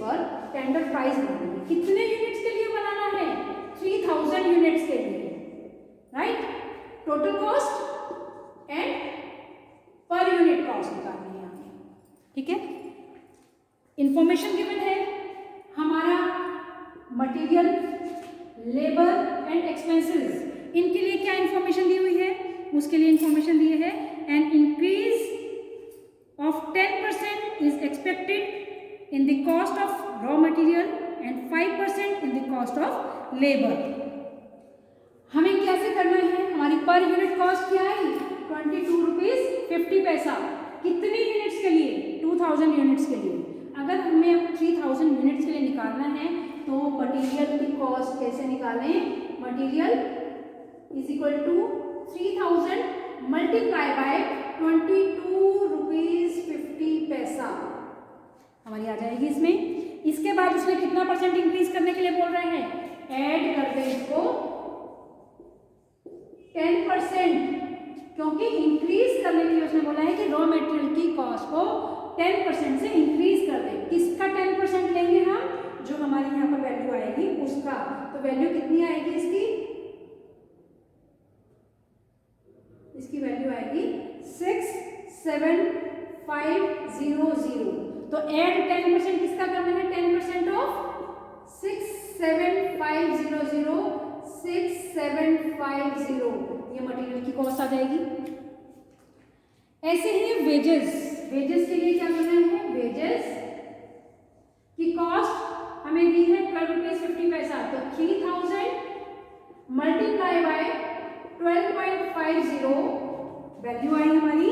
पर tender price बनाएंगे। कितने यूनिट्स के लिए बनाना है? 3000 यूनिट्स के लिए, right. Total cost and per unit cost निकालनी है हमें, ठीक है। इंफॉर्मेशन गिवन है हमारा मटेरियल, लेबर एंड एक्सपेंसेस, इनके लिए क्या इंफॉर्मेशन दी हुई है? उसके लिए इंफॉर्मेशन दी है an increase of 10% is expected in the cost of raw material and 5% in the cost of labor। हमें कैसे करना है? हमारी पर यूनिट कॉस्ट क्या आई? 22 रुपीज 50 पैसा। कितने यूनिट्स के लिए? 2000 यूनिट्स के लिए। अगर हमें 3000 यूनिट्स के लिए निकालना है तो मटेरियल की कॉस्ट कैसे निकालें? Material is equal to 3000 multiply by 22 rupees 50 पैसा हमारी आ जाएगी इसमें। इसके बाद उसमें कितना परसेंट इंक्रीज करने के लिए बोल रहे हैं? ऐड कर दें इसको 10%, क्योंकि इंक्रीज करने के लिए उसने बोला है कि रॉ मटेरियल की कॉस्ट को 10% से इंक्रीज कर दें। किसका 10% लेंगे हम? जो हमारी यहाँ पर वैल्यू आएगी उसका। तो वैल्यू कितनी आएगी इसकी? इसकी वैल्यू आएगी 67500। तो ऐड 10% किसका करना है? 10% ऑफ 67500, 6750 ये मटेरियल की कॉस्ट आ जाएगी। ऐसे ही वेजेस, वेजेस के लिए क्या करना है? वेजेस की कॉस्ट हमें दी है 12 रुपीज 50 पैसा। तो 3000 मल्टीप्लाई बाय 12.50 वैल्यू आई हमारी।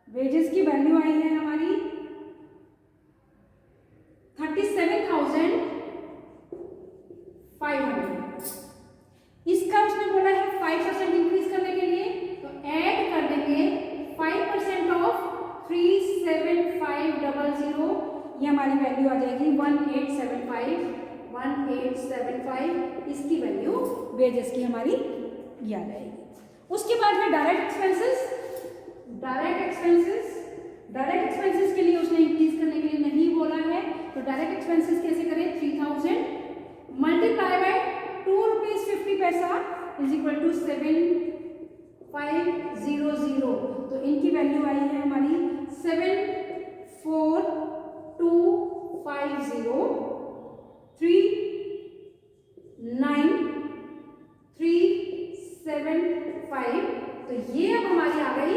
वेजेस की वैल्यू आई है हमारी 37,500। इसका उसने बोला है 5% इंक्रीज करने के लिए, तो ऐड कर देंगे 5% ऑफ 37500, ये हमारी वैल्यू आ जाएगी 1875। इसकी वैल्यू वेजेस की हमारी ये आ जाएगी। उसके बाद में डायरेक्ट एक्सपेंसेस। डायरेक्ट एक्सपेंसेस के लिए उसने इंक्रीज करने के लिए नहीं बोला है, तो डायरेक्ट एक्सपेंसेस कैसे करें? 3000 मल्टीप्लाई बाय 2 रुपीज 50 पैसा इज इक्वल टू 7500। तो इनकी वैल्यू आई है हमारी 74250 39375। तो ये अब हमारी आ गई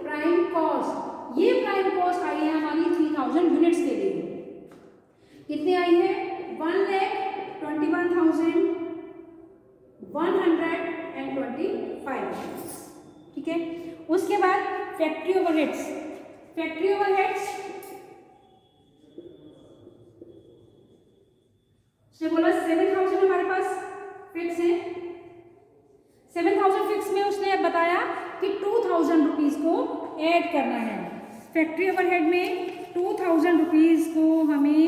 प्राइम कॉस्ट। ये प्राइम कॉस्ट आई है हमारी 3000 यूनिट्स के लिए। कितनी आई है? 1,21,125, ठीक है। उसके बाद फैक्ट्री ओवरहेड्स। फैक्ट्री ओवरहेड्स से बोला 7000 हमारे पास फिक्स है। 7000 फिक्स में उसने बताया कि 2000 रुपीज को ऐड करना है। फैक्ट्री ओवरहेड में 2000 रुपीज को हमें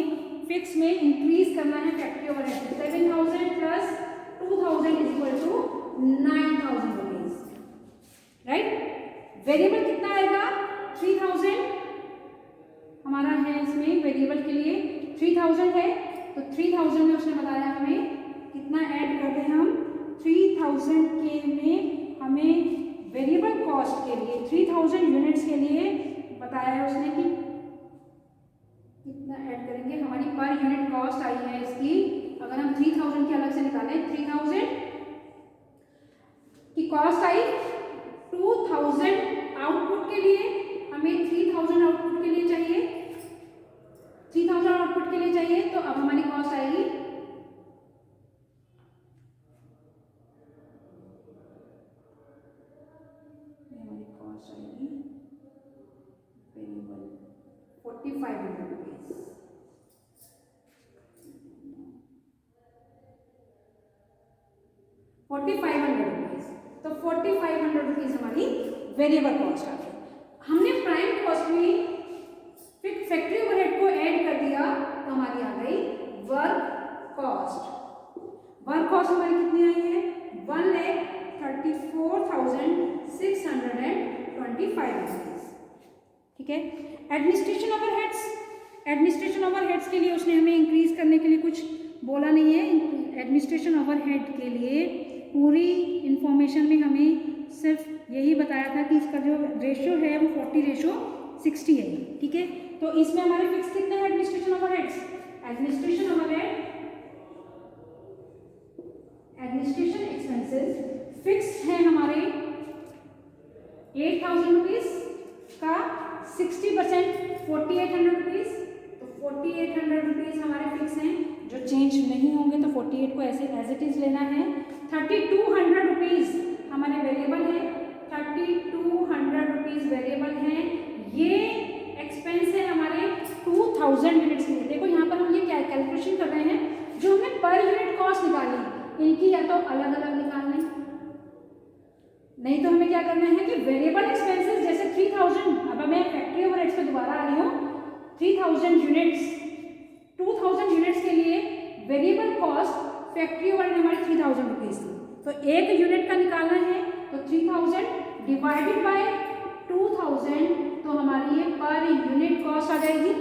फिक्स में इंक्रीज करना है। Factory overhead 7000 plus 2000 is equal to 9000 rupees, right. Variable कितना आएगा? 3000 हमारा है इसमें वेरिएबल के लिए 3000 है, तो 3000 में उसने बताया हमें कितना ऐड कर दें हम? 3000 के में हमें वेरिएबल कॉस्ट के लिए 3000 यूनिट्स के लिए बताया है उसने कि कितना ऐड करेंगे। हमारी पर यूनिट कॉस्ट आई है इसकी, अगर हम 3000 की अलग से निकालें, 3000 की कॉस्ट आई 2000 आउटपुट के लिए, हमें 3000 आउटपुट के लिए चाहिए, 3000 आउटपुट के लिए चाहिए। तो अब हमारी कॉस्ट आएगी वेरिएबल 4500 रुपीज। 4500 रुपीज, तो 4500 रुपीज हमारी वेरिएबल कॉस्ट आ गई। हमने प्राइम कॉस्ट में फिर फैक्ट्री ओवरहेड को ऐड कर दिया, तो हमारी आ गई वर्क कॉस्ट। वर्क कॉस्ट हमारी कितनी आई है? 1,34,625 रुपीज, ठीक है। एडमिनिस्ट्रेशन ओवरहेड्स एडमिनिस्ट्रेशन ओवरहेड्स के लिए उसने हमें इंक्रीज करने के लिए कुछ बोला नहीं है। एडमिनिस्ट्रेशन ओवरहेड के लिए पूरी इंफॉर्मेशन में हमें सिर्फ यही बताया था कि इसका जो रेशियो है वो 40:60 है, ठीक है। तो इसमें हमारे फिक्स कितने हैं administration overheads? Administration overhead, administration expenses fix है हमारे 8,000 रुपीज का 60% 4,800 रुपीज। तो 4,800 रुपीज हमारे फिक्स हैं जो चेंज नहीं होंगे, तो 48 को ऐसे एज इट इज लेना है। 3,200 रुपीज हमारे वेरिएबल है, 3,200 रुपीज वेरिएबल हैं। ये एक्सपेंस है हमारे 2,000 यूनिट्स के लिए। देखो यहाँ पर हम ये क्या कैलकुलेशन कर रहे हैं, जो हमने पर यूनिट कॉस्ट निकाली इनकी या तो अलग अलग निकालनी, नहीं तो हमें क्या करना है कि वेरिएबल एक्सपेंसेस जैसे 3,000, अब मैं फैक्ट्री ओवरहेड्स पे दोबारा आ रही हूँ, 3,000 यूनिट्स 2,000 यूनिट्स के लिए वेरिएबल कॉस्ट फैक्ट्री ओवरहेड हमारी 3,000 रुपीज थी। तो एक यूनिट का निकालना है तो 3,000 डिवाइडेड बाय 2,000, तो हमारी ये पर यूनिट कॉस्ट आ जाएगी।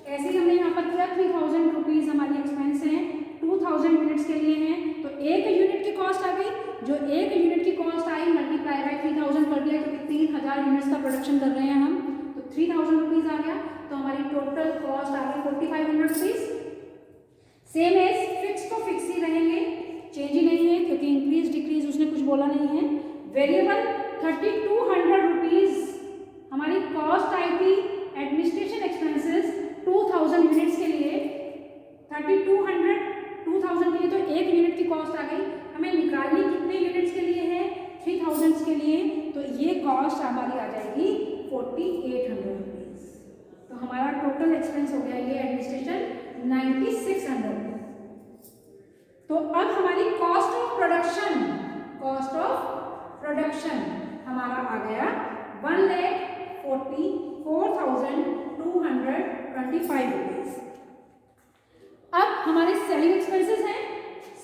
ऐसे ही हमने यहाँ पर किया 3,000 रुपीज हमारी एक्सपेंस है, 2,000 यूनिट्स के लिए हैं, तो एक यूनिट की कॉस्ट आ गई। जो एक यूनिट की कॉस्ट आई मल्टीप्लाई बाय 3,000 कर दिया, क्योंकि 3,000 यूनिट्स का प्रोडक्शन कर रहे हैं हम, तो 3,000 रुपीज आ गया। तो हमारी टोटल कॉस्ट आ गई 4,500 रुपीज। सेम एज फिक्स तो फिक्स ही रहेंगे, चेंज ही नहीं है, क्योंकि इंक्रीज डिक्रीज उसने कुछ बोला नहीं है। वेरिएबल 3,200 रुपीज हमारी कॉस्ट आई थी एडमिनिस्ट्रेशन एक्सपेंसेस 2,000 यूनिट्स के लिए। 3,200 2,000 के लिए तो एक यूनिट की कॉस्ट आ गई। हमें निकालनी कितने यूनिट्स के लिए है? 3,000 के लिए। तो ये कॉस्ट हमारी आ जाएगी 4,800 रुपीज। तो हमारा टोटल एक्सपेंस हो गया ये एडमिनिस्ट्रेशन 9,600। तो अब हमारी कॉस्ट ऑफ प्रोडक्शन हमारा आ गया 1,44,225 रुपीज। अब हमारे सेलिंग एक्सपेंसेस हैं।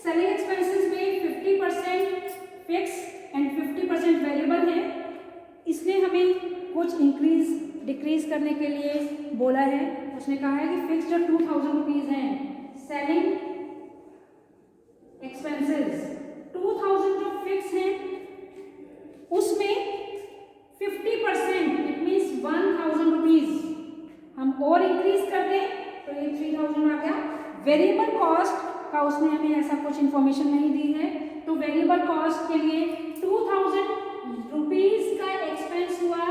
सेलिंग एक्सपेंसेस में 50% फिक्स एंड 50% वेरिएबल है। इसने हमें कुछ इंक्रीज डिक्रीज करने के लिए बोला है। उसने कहा है कि फिक्स जो 2,000 रुपीज हैं, सेलिंग एक्सपेंसेस 2,000 जो फिक्स हैं उसमें 50% इट मीन्स 1,000 रुपीज हम और इंक्रीज कर दें तो ये 3,000 आ गया। वेरिएबल कॉस्ट का उसने हमें ऐसा कुछ इंफॉर्मेशन नहीं दी है, तो वेरिएबल कॉस्ट के लिए 2,000 रुपीज का एक्सपेंस हुआ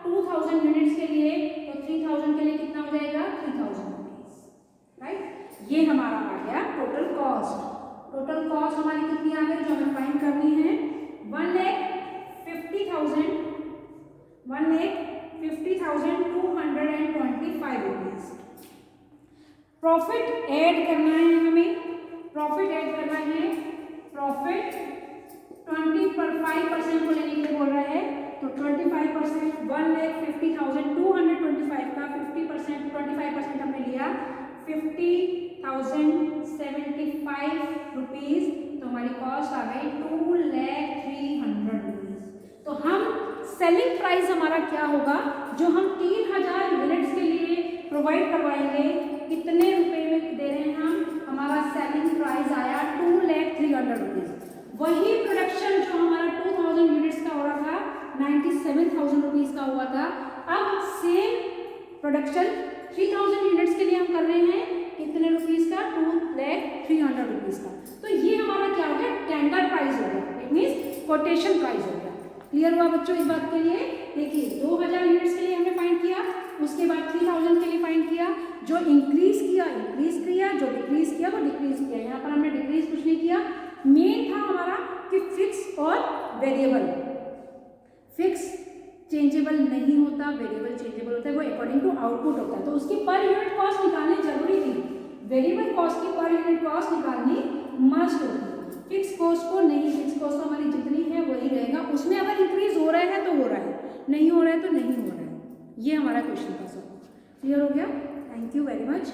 2,000 यूनिट्स के लिए, तो 3,000 के लिए कितना हो जाएगा? 3,000 रुपीज, राइट। ये हमारा आ गया टोटल कॉस्ट। टोटल कॉस्ट हमारी कितनी आ गई जो हमें फाइंड करनी है? 1,50,225 रुपीज। प्रॉफिट ऐड करना है हमें, प्रॉफिट ऐड करना है। प्रॉफिट 25% को लेने के लिए बोल रहा है, तो 25% 1,50,225 का 50% 25% हमने लिया 50,075 रुपीज। तो हमारी कॉस्ट आ गई 2,03,000 रुपीज। तो हम सेलिंग प्राइस हमारा क्या होगा जो हम 3,000 यूनिट्स के लिए प्रोवाइड करवाएंगे, कितने रुपए में दे रहे हैं हम? हमारा सेलिंग प्राइस आया 2,03,000 रुपीज। वही प्रोडक्शन जो हमारा 2,000 यूनिट्स का हो रहा था 97,000 रुपीज का हुआ था। अब सेम प्रोडक्शन 3,000 यूनिट्स के लिए हम कर रहे हैं कितने रुपीज का? 2,03,000 रुपीज का। तो ये हमारा क्या हो गया? टेंडर प्राइस हो गया, इट मीन्स कोटेशन प्राइस हो गया। क्लियर हुआ बच्चों इस बात के लिए? देखिए 2,000 यूनिट्स के लिए हमने फाइंड किया, उसके बाद 3,000 के लिए फाइंड किया। जो इंक्रीज किया इंक्रीज किया, जो डिक्रीज किया वो डिक्रीज किया। यहाँ पर हमने डिक्रीज कुछ नहीं किया। मेन था हमारा कि फिक्स और वेरिएबल। फिक्स चेंजेबल नहीं होता, वेरिएबल चेंजेबल होता है, वो अकॉर्डिंग टू आउटपुट होता है। तो उसकी पर यूनिट कॉस्ट निकालनी जरूरी थी। वेरिएबल कॉस्ट की पर यूनिट कॉस्ट निकालनी मस्ट होती है, फिक्स कॉस्ट को नहीं। फिक्स कॉस्ट हमारी जितनी है वही रहेगा, उसमें अगर इंक्रीज हो रहा है तो हो रहा है, नहीं हो रहा है तो नहीं हो रहा है। ये हमारा क्वेश्चन का सॉल्व। क्लियर हो गया? Thank you very much.